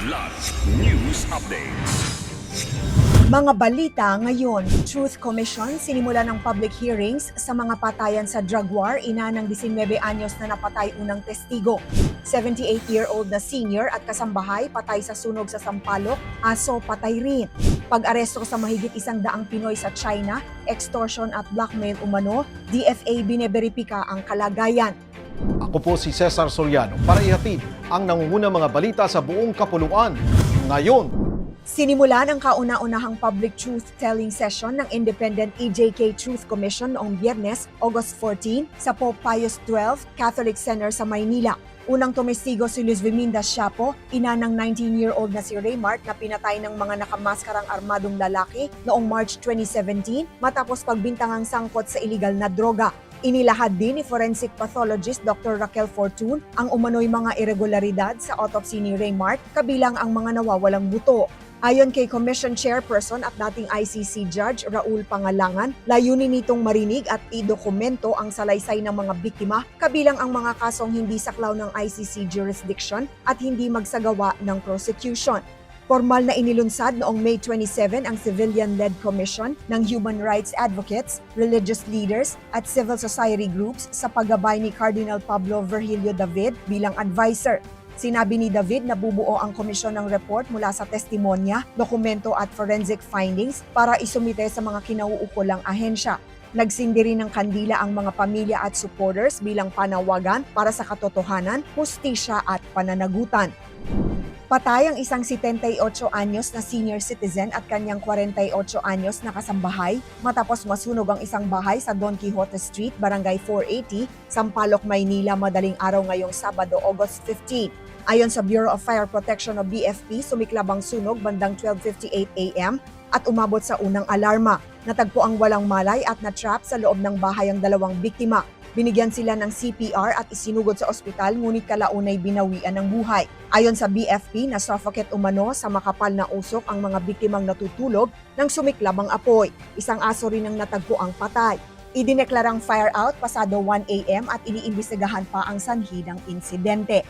Kidlat News Updates. Mga balita ngayon, Truth Commission sinimula ng public hearings sa mga patayan sa drug war ina ng 19 anyos na napatay unang testigo. 78-year-old na senior at kasambahay patay sa sunog sa Sampaloc, aso patay rin. Pag-aresto sa mahigit 100 Pinoy sa China, extortion at blackmail umano, DFA bineberipika ang kalagayan. Ako po si Cesar Soriano para ihatid ang nangungunang mga balita sa buong kapuluan. Ngayon, Sinimulan ang kauna-unahang public truth-telling session ng Independent EJK Truth Commission noong Biyernes, August 14, sa Pope Pius XII Catholic Center sa Maynila. Unang tumestigo si Luz Viminda Siapo, ina ng 19-year-old na si Raymart na pinatay ng mga nakamaskarang armadong lalaki noong March 2017 matapos pagbintangang sangkot sa iligal na droga. Inilahad din ni forensic pathologist Dr. Raquel Fortun ang umano'y mga irregularidad sa autopsy ni Raymart, kabilang ang mga nawawalang buto. Ayon kay Commission Chairperson at dating ICC Judge Raul Pangalangan, layunin nitong marinig at idokumento ang salaysay ng mga biktima, kabilang ang mga kasong hindi saklaw ng ICC jurisdiction at hindi magsagawa ng prosecution. Formal na inilunsad noong May 27 ang civilian-led commission ng human rights advocates, religious leaders at civil society groups sa paggabay ni Cardinal Pablo Virgilio David bilang advisor. Sinabi ni David na bubuo ang komisyon ng report mula sa testimonya, dokumento at forensic findings para isumite sa mga kinauukulang ahensya. Nagsindi rin ng kandila ang mga pamilya at supporters bilang panawagan para sa katotohanan, hustisya at pananagutan. Patay ang isang 78 anyos na senior citizen at kanyang 48 anyos na kasambahay matapos masunog ang isang bahay sa Don Quixote Street, Barangay 480, Sampaloc, Maynila madaling araw ngayong Sabado, August 15. Ayon sa Bureau of Fire Protection o BFP, sumiklab ang sunog bandang 12:58 a.m. at umabot sa unang alarma. Natagpo ang walang malay at na-trap sa loob ng bahay ang dalawang biktima. Binigyan sila ng CPR at isinugod sa ospital ngunit kalaunay binawian ng buhay. Ayon sa BFP, na-suffocate umano sa makapal na usok ang mga biktimang natutulog nang sumiklab ang apoy. Isang aso rin ang natagpo ang patay. Idineklarang fire out pasado 1 a.m. at iniimbestigahan pa ang sanhi ng insidente.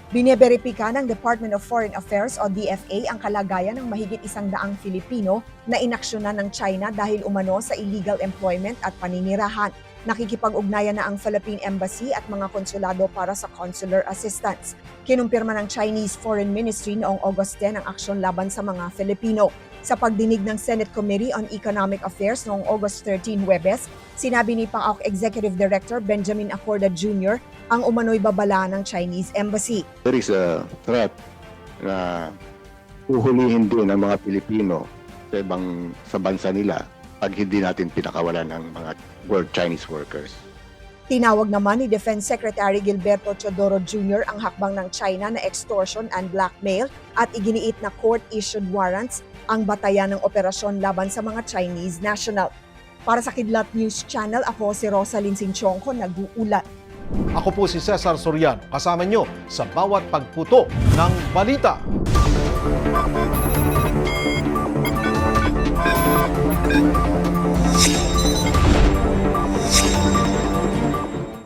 Bineberipika ng Department of Foreign Affairs o DFA ang kalagayan ng mahigit 100 Filipino na inaksyonan ng China dahil umano sa illegal employment at paninirahan. Nakikipag-ugnayan na ang Philippine Embassy at mga konsulado para sa consular assistance. Kinumpirma ng Chinese Foreign Ministry noong August 10 ang aksyon laban sa mga Filipino. Sa pagdinig ng Senate Committee on Economic Affairs noong August 13, Huwebes, sinabi ni PAOK Executive Director Benjamin Acorda Jr. ang umano'y babala ng Chinese Embassy. There is a threat na uhulihin din ang mga Pilipino sa bansa nila pag hindi natin pinakawalan ang mga Chinese workers. Tinawag naman ni Defense Secretary Gilberto Teodoro Jr. ang hakbang ng China na extortion and blackmail at iginiit na court-issued warrants ang batayan ng operasyon laban sa mga Chinese national. Para sa Kidlat News Channel, ako si Rosalyn Sinchonko, nag-uulat. ako po si Cesar Soriano, kasama nyo sa bawat pagputo ng balita.